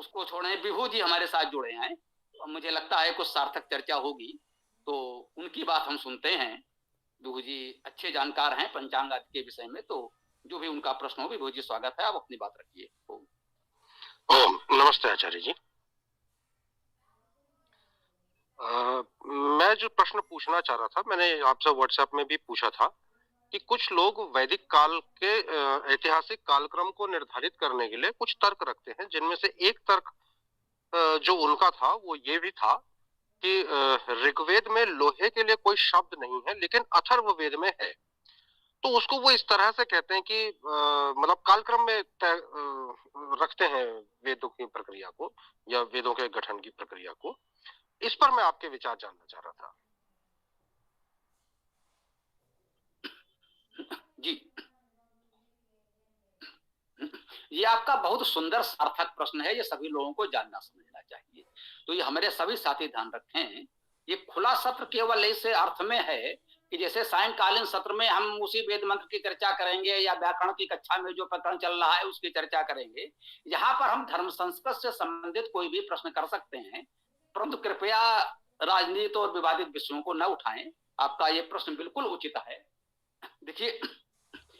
उसको छोड़ें, विभू जी हमारे साथ जुड़े हैं, और मुझे लगता है कुछ सार्थक चर्चा होगी, तो उनकी बात हम सुनते हैं। विभू जी अच्छे जानकार हैं पंचांग आदि के विषय में, तो जो भी उनका प्रश्न हो, विभू जी स्वागत है, आप अपनी बात रखिए। नमस्ते आचार्य जी। मैं जो प्रश्न पूछना चाह रहा था, मैंने आपसे व्हाट्सएप में भी पूछा था कि कुछ लोग वैदिक काल के ऐतिहासिक कालक्रम को निर्धारित करने के लिए कुछ तर्क रखते हैं, जिनमें से एक तर्क जो उनका था वो ये भी था कि ऋग्वेद में लोहे के लिए कोई शब्द नहीं है, लेकिन अथर्ववेद में है। तो उसको वो इस तरह से कहते हैं कि मतलब कालक्रम में रखते हैं वेदों की प्रक्रिया को या वेदों के गठन की प्रक्रिया को। इस पर मैं आपके विचार जानना चाह रहा था। जी, ये आपका बहुत सुंदर सार्थक प्रश्न है, ये सभी लोगों को जानना समझना चाहिए। तो ये हमारे सभी साथी ध्यान रखें, ये खुला सत्र केवल इस अर्थ में है कि जैसे सायंकालीन सत्र में हम उसी वेद मंत्र की चर्चा करेंगे या व्याकरण की कक्षा में जो प्रकरण चल रहा है उसकी चर्चा करेंगे। यहाँ पर हम धर्म संस्कृत से संबंधित कोई भी प्रश्न कर सकते हैं, परंतु कृपया राजनीति और विवादित विषयों को न उठाएं। आपका ये प्रश्न बिल्कुल उचित है। देखिए,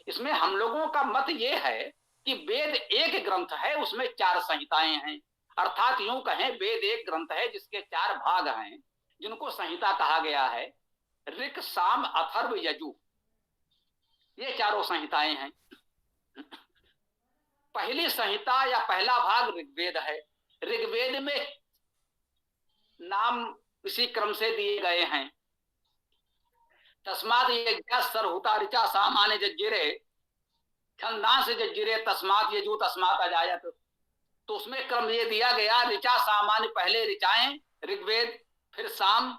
इसमें हम लोगों का मत ये है कि वेद एक ग्रंथ है, उसमें 4 संहिताएं हैं, अर्थात यूं कहें वेद एक ग्रंथ है जिसके 4 भाग हैं, जिनको संहिता कहा गया है। ऋक, साम, अथर्व, यजु, ये चारों संहिताएं हैं। पहली संहिता या पहला भाग ऋग्वेद है। ऋग्वेद में नाम इसी क्रम से दिए गए हैं। तस्मात् यज्ञ सरहुता ऋचा सामान्य जज्जिरे छंदांस जज्जिरे तस्मात् यजु तस्मात् अजायत। तो उसमें क्रम ये दिया गया, ऋचा सामान्य, पहले ऋचाएं ऋग्वेद, फिर साम,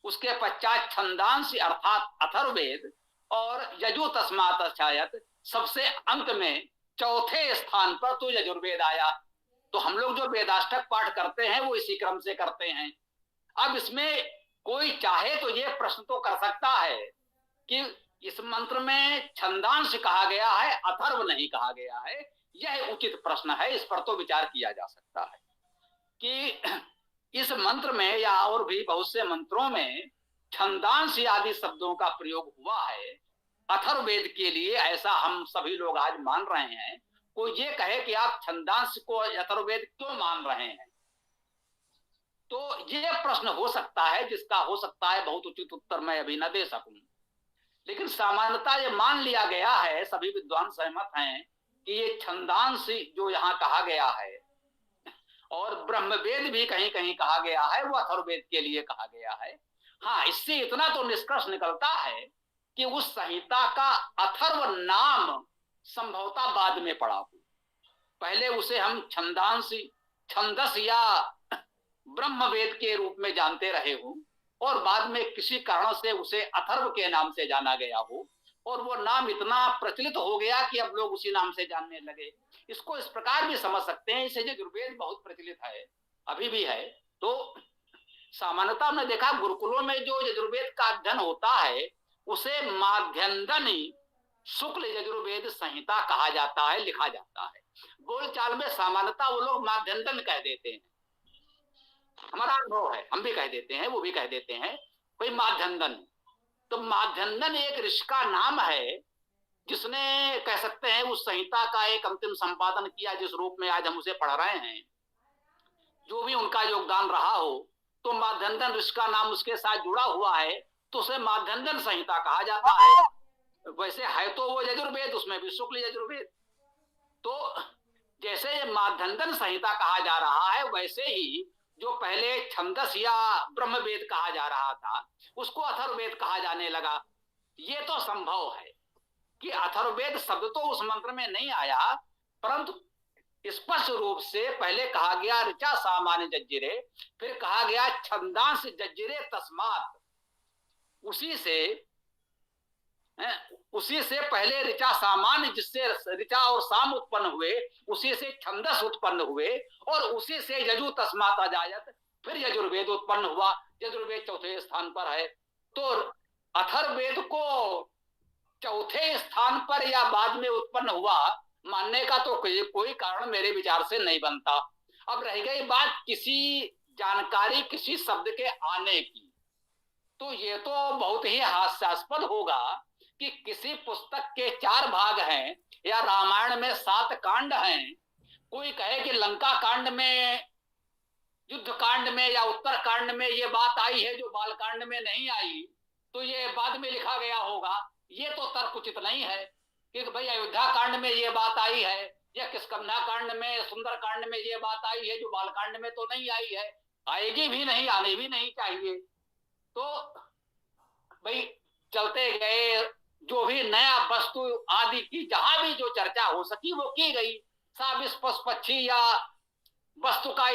उसके पश्चात छंदांश अर्थात अथर्ववेद, और यजु तस्मात् अजायत, सबसे अंत में चौथे स्थान पर तो यजुर्वेद आया। तो हम लोग जो वेदाष्टक पाठ करते हैं वो इसी क्रम से करते हैं। अब इसमें कोई चाहे तो ये प्रश्न तो कर सकता है कि इस मंत्र में छंदांश कहा गया है, अथर्व नहीं कहा गया है। यह उचित प्रश्न है, इस पर तो विचार किया जा सकता है कि इस मंत्र में या और भी बहुत से मंत्रों में छंदांश आदि शब्दों का प्रयोग हुआ है अथर्ववेद के लिए, ऐसा हम सभी लोग आज मान रहे हैं। कोई ये कहे कि आप छंदांश को अथर्ववेद क्यों मान रहे हैं, तो ये प्रश्न हो सकता है, जिसका हो सकता है बहुत उचित उत्तर मैं अभी न दे सकूं। लेकिन सामान्यता ये मान लिया गया है, सभी विद्वान सहमत हैं कि ये छंदांश जो यहाँ कहा गया है और ब्रह्मवेद भी कहीं कहीं कहा गया है, वो अथर्ववेद के लिए कहा गया है। हाँ, इससे इतना तो निष्कर्ष निकलता है कि उस संहिता का अथर्व नाम संभवतः बाद में पड़ा हो। पहले उसे हम छंदांश, छंदस या ब्रह्मवेद के रूप में जानते रहे हो, और बाद में किसी कारण से उसे अथर्व के नाम से जाना गया हो, और वो नाम इतना प्रचलित हो गया कि अब लोग उसी नाम से जानने लगे। इसको इस प्रकार भी समझ सकते हैं, इसे यजुर्वेद बहुत प्रचलित है, अभी भी है। तो सामान्यतः हमने देखा गुरुकुलों में जो यजुर्वेद का अध्ययन होता है उसे माध्यंदनी शुक्ल यजुर्वेद संहिता कहा जाता है, लिखा जाता है। बोलचाल में सामान्यतः वो लोग माध्यंदन कह देते हैं, हमारा अनुभव है, हम भी कह देते हैं, वो भी कह देते हैं, कोई माध्यंदन। तो माध्यंदन एक ऋषि का नाम है जिसने, कह सकते हैं, उस संहिता का एक अंतिम संपादन किया जिस रूप में आज हम उसे पढ़ रहे हैं। जो भी उनका योगदान रहा हो, तो माध्यंदन ऋषि का नाम उसके साथ जुड़ा हुआ है, तो उसे माध्यंदन संहिता कहा जाता है। वैसे है तो वो यजुर्वेद, उसमें भी शुक्ल यजुर्वेद। तो जैसे ये माध्यंदन संहिता कहा जा रहा है, वैसे ही जो पहले छंदस या ब्रह्मवेद कहा जा रहा था उसको अथर्ववेद कहा जाने लगा। ये तो संभव है कि अथर्ववेद शब्द तो उस मंत्र में नहीं आया, परंतु स्पष्ट रूप से पहले कहा गया ऋचा सामान्य जज्जिरे, फिर कहा गया छंदांश जज्जिरे तस्मात्। उसी से पहले ऋचा सामान्य, जिससे ऋचा और साम उत्पन्न हुए, उसी से छंदस उत्पन्न हुए, और उसी से यजु तस्मात् अजायत, फिर यजुर्वेद उत्पन्न हुआ। यजुर्वेद चौथे स्थान पर है, तो अथर्ववेद को चौथे स्थान पर या बाद में उत्पन्न हुआ मानने का तो कोई कारण मेरे विचार से नहीं बनता। अब रह गई बात किसी जानकारी, किसी शब्द के आने की, तो ये तो बहुत ही हास्यास्पद होगा कि किसी पुस्तक के 4 भाग हैं या रामायण में 7 कांड हैं, कोई कहे कि लंका कांड में, युद्ध कांड में या उत्तर कांड में ये बात आई है जो बाल कांड में नहीं आई, तो ये बाद में लिखा गया होगा। ये तो तर्क उचित नहीं है कि भाई अयोध्या कांड में ये बात आई है या किष्किंधा कांड में, सुंदर कांड में ये बात आई है जो बाल कांड में तो नहीं आई है, आएगी भी नहीं, आने भी नहीं चाहिए। तो भाई चलते गए, जो भी नया वस्तु आदि की जहां भी जो चर्चा हो सकी वो की गई। साबिस पक्षी या वस्तु का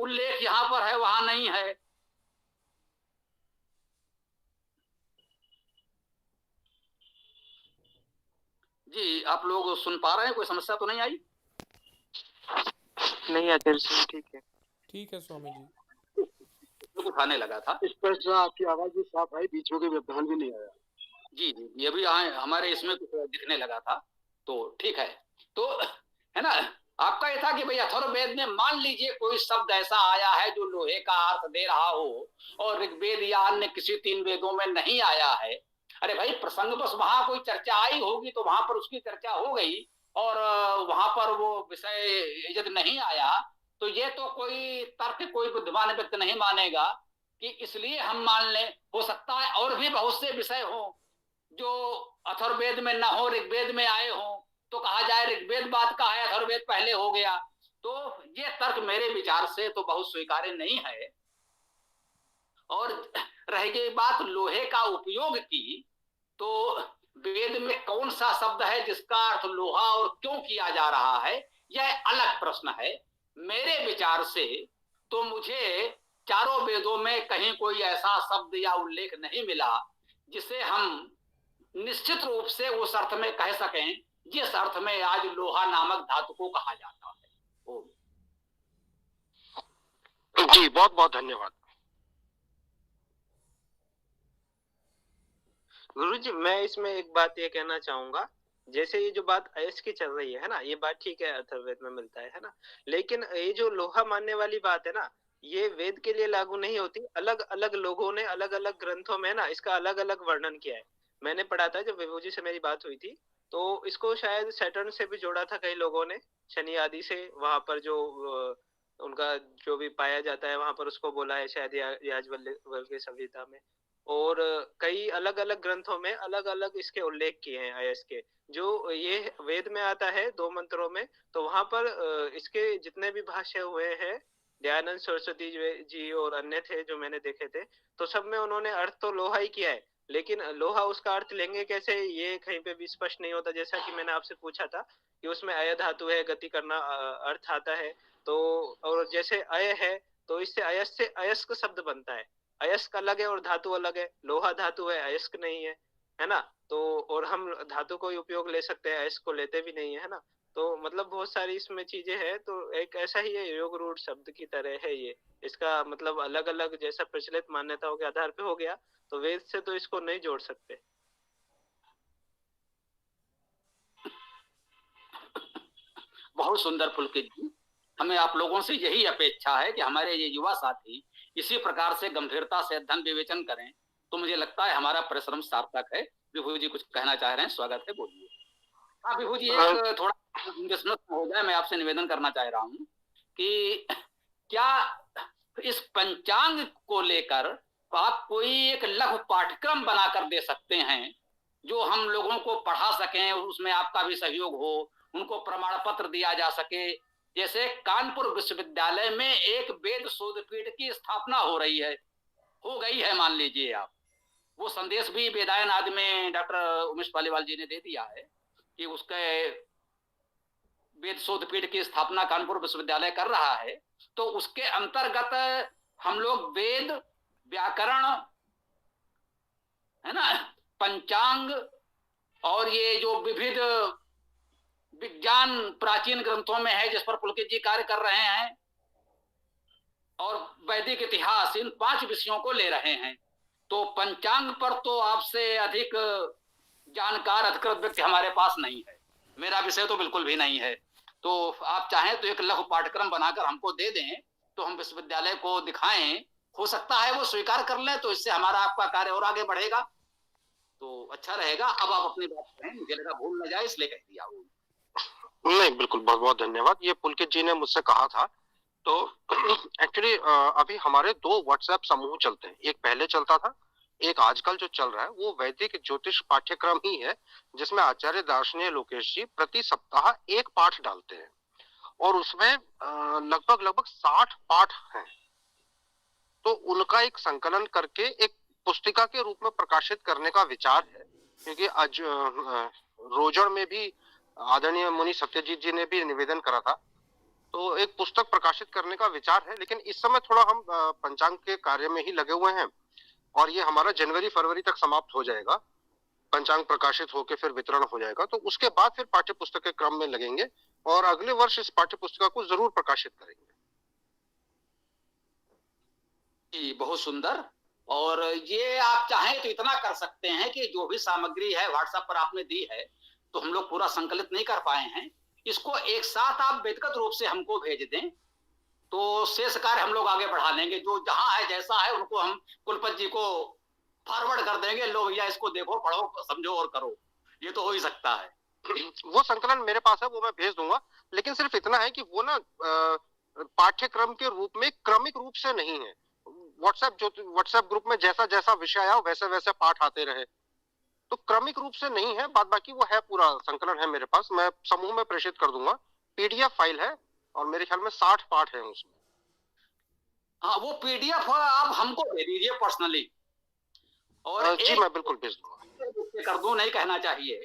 उल्लेख यहां पर है, वहां नहीं है। जी आप लोग सुन पा रहे हैं? कोई समस्या तो नहीं आई? नहीं आचार्य जी, ठीक है स्वामी जी। उठाने लगा था। स्पष्ट आपकी आवाज भी साफ आई, बीच में कोई व्यवधान भी नहीं आया। जी जी, ये भी हमारे इसमें कुछ दिखने लगा था, तो ठीक है। तो है ना, आपका ये था कि भाई अथर्ववेद में मान लीजिए कोई शब्द ऐसा आया है जो लोहे का अर्थ दे रहा हो और ऋग्वेद या अन्य किसी 3 वेदों में नहीं आया है। अरे भाई प्रसंग बस वहां कोई चर्चा आई होगी तो वहां पर उसकी चर्चा हो गई, और वहां पर वो विषय यदि नहीं आया तो ये तो कोई तर्क कोई बुद्धिमान व्यक्ति नहीं मानेगा कि इसलिए हम मान लें। हो सकता है और भी बहुत से विषय हो जो अथर्ववेद में ना हो, ऋग्वेद में आए हो, तो कहा जाए ऋग्वेद बाद का है, अथर्ववेद पहले हो गया। तो ये तर्क मेरे विचार से तो बहुत स्वीकार्य नहीं है। और रह गई बात लोहे का उपयोग की, तो वेद में कौन सा शब्द है जिसका अर्थ लोहा और क्यों किया जा रहा है, यह अलग प्रश्न है। मेरे विचार से तो मुझे चारों वेदों में कहीं कोई ऐसा शब्द या उल्लेख नहीं मिला जिसे हम निश्चित रूप से उस अर्थ में कह सकें जिस अर्थ में आज लोहा नामक धातु को कहा जाता है। ओम जी, बहुत बहुत धन्यवाद। गुरुजी, मैं इसमें एक बात ये कहना चाहूंगा, जैसे ये जो बात अयस की चल रही है ना, ये बात ठीक है, अथर्ववेद में मिलता है ना, लेकिन ये जो लोहा मानने वाली बात है ना, ये वेद के लिए लागू नहीं होती। अलग अलग लोगों ने अलग अलग ग्रंथों में ना इसका अलग अलग वर्णन किया है। मैंने पढ़ा था जब विभू जी से मेरी बात हुई थी, तो इसको शायद सैटर्न से भी जोड़ा था कई लोगों ने, शनि आदि से, वहां पर जो उनका जो भी पाया जाता है वहां पर उसको बोला है शायद याज्ञवल्क्य की संहिता में, और कई अलग अलग ग्रंथों में अलग अलग इसके उल्लेख किए हैं अयस के। जो ये वेद में आता है 2 मंत्रों में, तो वहां पर इसके जितने भी भाष्य हुए हैं, दयानंद सरस्वती जी और अन्य थे जो मैंने देखे थे, तो सब में उन्होंने अर्थ तो लोहा ही किया है, लेकिन लोहा उसका अर्थ लेंगे कैसे ये कहीं पे भी स्पष्ट नहीं होता। जैसा कि मैंने आपसे पूछा था कि उसमें अय धातु है, गति करना अर्थ आता है, तो और जैसे अय है तो इससे अयस से अयस्क शब्द बनता है। अयस्क अलग है और धातु अलग है, लोहा धातु है, अयस्क नहीं है ना। तो और हम धातु को ही उपयोग ले सकते हैं, अयस्क को लेते भी नहीं है ना। तो मतलब बहुत सारी इसमें चीजें हैं। तो एक ऐसा ही है, योग रूढ़ शब्द की तरह है ये, इसका मतलब अलग अलग जैसा प्रचलित मान्यताओं के आधार पे हो गया, तो वेद से तो इसको नहीं जोड़ सकते। बहुत सुंदर पुलकित जी, हमें आप लोगों से यही अपेक्षा है कि हमारे ये युवा साथी इसी प्रकार से गंभीरता से अध्ययन विवेचन करें, तो मुझे लगता है हमारा परिश्रम सार्थक है। विभू जी कुछ कहना चाह रहे हैं, स्वागत है, बोलिए। हाँ विभू जी, एक थोड़ा विस्मृत हो जाए, मैं आपसे निवेदन करना चाह रहा हूँ कि क्या इस पंचांग को लेकर आप कोई एक लघु पाठ्यक्रम बनाकर दे सकते हैं जो हम लोगों को पढ़ा सकें, उसमें आपका भी सहयोग हो, उनको प्रमाण पत्र दिया जा सके। जैसे कानपुर विश्वविद्यालय में एक वेद शोधपीठ की स्थापना हो रही है, हो गई है मान लीजिए आप, वो संदेश भी वेदायन आदि में डॉक्टर उमेश पालीवाल जी ने दे दिया है कि उसके वेद शोधपीठ की स्थापना कानपुर विश्वविद्यालय कर रहा है। तो उसके अंतर्गत हम लोग वेद, व्याकरण, है ना, पंचांग और ये जो विविध विज्ञान प्राचीन ग्रंथों में है जिस पर पुलकित जी कार्य कर रहे हैं, और वैदिक इतिहास, इन 5 विषयों को ले रहे हैं। तो पंचांग पर तो आपसे अधिक जानकार अधिकृत व्यक्ति हमारे पास नहीं है, मेरा विषय तो बिल्कुल भी नहीं है। तो आप चाहें तो एक लघु पाठ्यक्रम बनाकर हमको दे दें, तो हम विश्वविद्यालय को दिखाएं, हो सकता है वो स्वीकार कर लें, तो इससे हमारा आपका कार्य और आगे बढ़ेगा, तो अच्छा रहेगा। अब आप अपनी बात करें, मुझे लगा भूल न जाए इसलिए कह दिया वो। नहीं, बिल्कुल, बहुत बहुत धन्यवाद। ये पुलकित जी ने मुझसे कहा था। तो एक्चुअली अभी हमारे 2 व्हाट्सएप समूह चलते हैं। एक पहले चलता था, एक आजकल जो चल रहा है वो वैदिक ज्योतिष पाठ्यक्रम ही है, जिसमें आचार्य दार्शनीय लोकेश जी प्रति सप्ताह एक पाठ डालते हैं और उसमें लगभग 60 पाठ हैं। तो उनका एक संकलन करके एक पुस्तिका के रूप में प्रकाशित करने का विचार है, क्योंकि आज रोजड़ में भी आदरणीय मुनि सत्यजीत जी ने भी निवेदन करा था, तो एक पुस्तक प्रकाशित करने का विचार है। लेकिन इस समय थोड़ा हम पंचांग के कार्य में ही लगे हुए हैं और ये हमारा जनवरी-फरवरी तक समाप्त हो जाएगा। पंचांग प्रकाशित होकर फिर वितरण हो जाएगा, तो उसके बाद फिर पाठ्य पुस्तक के क्रम में लगेंगे और अगले वर्ष इस पाठ्य पुस्तिका को जरूर प्रकाशित करेंगे। जी, बहुत सुंदर। और ये आप चाहें तो इतना कर सकते हैं कि जो भी सामग्री है व्हाट्सएप पर आपने दी है, तो हम लोग पूरा संकलित नहीं कर पाए हैं, इसको एक साथ आप व्यक्तिगत रूप से हमको भेज दें, तो शेष कार्य हम लोग आगे बढ़ा लेंगे। जो जहां है जैसा है उनको हम कुलपति जी को फॉरवर्ड कर देंगे, लो भैया इसको देखो, पढ़ो, समझो और करो। ये तो हो ही सकता है। वो संकलन मेरे पास है, वो मैं भेज दूंगा। लेकिन सिर्फ इतना है कि वो ना पाठ्यक्रम के रूप में क्रमिक रूप से नहीं है। व्हाट्सएप ग्रुप में जैसा जैसा विषय आया वैसे वैसे पाठ आते रहे, तो क्रमिक रूप से नहीं है। बाद बाकी वो है, पूरा संकलन है मेरे पास, मैं समूह में प्रेषित कर दूंगा। पीडीएफ फाइल है और मेरे ख्याल में 60 पाठ है उसमें। हाँ, वो पीडीएफ आप हमको दे दीजिए पर्सनली। और जी मैं बिल्कुल भेज दूंगा। कर दूं, नहीं कहना चाहिए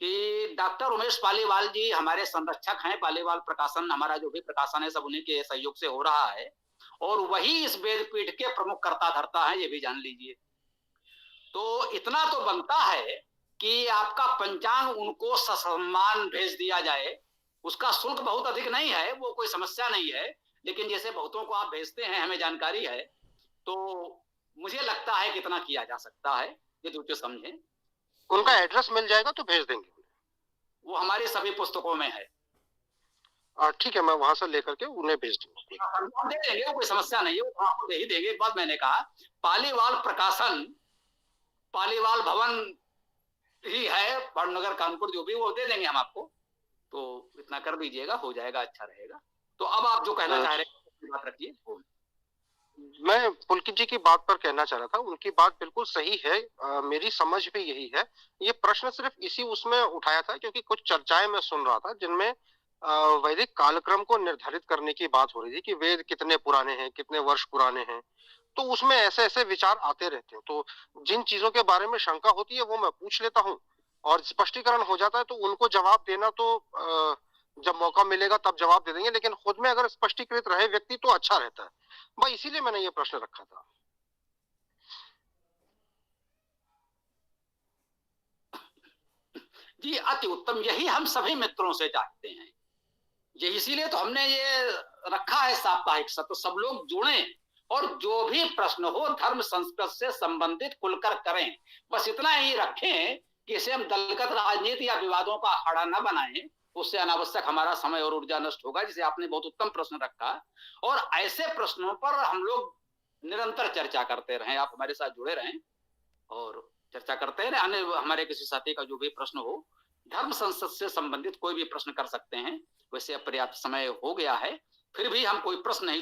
कि डॉक्टर उमेश पालीवाल जी हमारे संरक्षक हैं। पालीवाल प्रकाशन, हमारा जो भी प्रकाशन है सब उन्हीं के सहयोग से हो रहा है, और वही इस वेदपीठ के प्रमुख कर्ता धर्ता है, ये भी जान लीजिए। तो इतना तो बनता है कि आपका पंचांग उनको ससम्मान भेज दिया जाए। उसका शुल्क बहुत अधिक नहीं है, वो कोई समस्या नहीं है, लेकिन जैसे बहुतों को आप भेजते हैं, हमें जानकारी है, तो मुझे लगता है कि इतना किया जा सकता है, ये दूसरे समझें। उनका एड्रेस मिल जाएगा तो भेज देंगे, वो हमारी सभी पुस्तकों में है। ठीक है, मैं वहां से लेकर के उन्हें भेज दूंगा। हम दे देंगे, वो कोई समस्या नहीं है, वो आपको दे ही देंगे। एक बात मैंने कहा, पालीवाल प्रकाशन, पालीवाल भवन ही है, बड़नगर कानपुर, जो भी, वो दे देंगे हम आपको। तो इतना कर दीजिएगा, हो जाएगा, अच्छा रहेगा। तो अब आप जो कहना चाह रहे हैं बात रखिए। मैं पुलकित जी की बात पर कहना चाह रहा था, उनकी बात बिल्कुल सही है, मेरी समझ भी यही है। ये प्रश्न सिर्फ इसी उसमें उठाया था क्योंकि कुछ चर्चाएं मैं सुन रहा था जिनमें वैदिक कालक्रम को निर्धारित करने की बात हो रही थी कि वेद कितने पुराने हैं, कितने वर्ष पुराने हैं, तो उसमें ऐसे ऐसे विचार आते रहते हैं। तो जिन चीजों के बारे में शंका होती है वो मैं पूछ लेता हूँ और स्पष्टीकरण हो जाता है, तो उनको जवाब देना तो जब मौका मिलेगा तब जवाब दे देंगे, लेकिन खुद में अगर स्पष्टीकृत रहे व्यक्ति तो अच्छा रहता है। भाई इसीलिए मैंने ये प्रश्न रखा था। जी, अति उत्तम, यही हम सभी मित्रों से चाहते हैं। ये इसीलिए तो हमने ये रखा है साप्ताहिक सत्र, तो सब लोग जुड़े और जो भी प्रश्न हो धर्म संस्कृत से संबंधित खुलकर करें। बस इतना ही रखें कि इसे हम दलगत राजनीति या विवादों का अखाड़ा न बनाएं, उससे अनावश्यक हमारा समय और ऊर्जा नष्ट होगा। जिसे आपने बहुत उत्तम प्रश्न रखा, और ऐसे प्रश्नों पर हम लोग निरंतर चर्चा करते रहें। आप हमारे साथ जुड़े रहें और चर्चा करते रहें। अन्य हमारे किसी साथी का जो भी प्रश्न हो, धर्म संसद से संबंधित कोई भी प्रश्न कर सकते हैं। वैसे अब पर्याप्त समय हो गया है, फिर भी हम कोई प्रश्न नहीं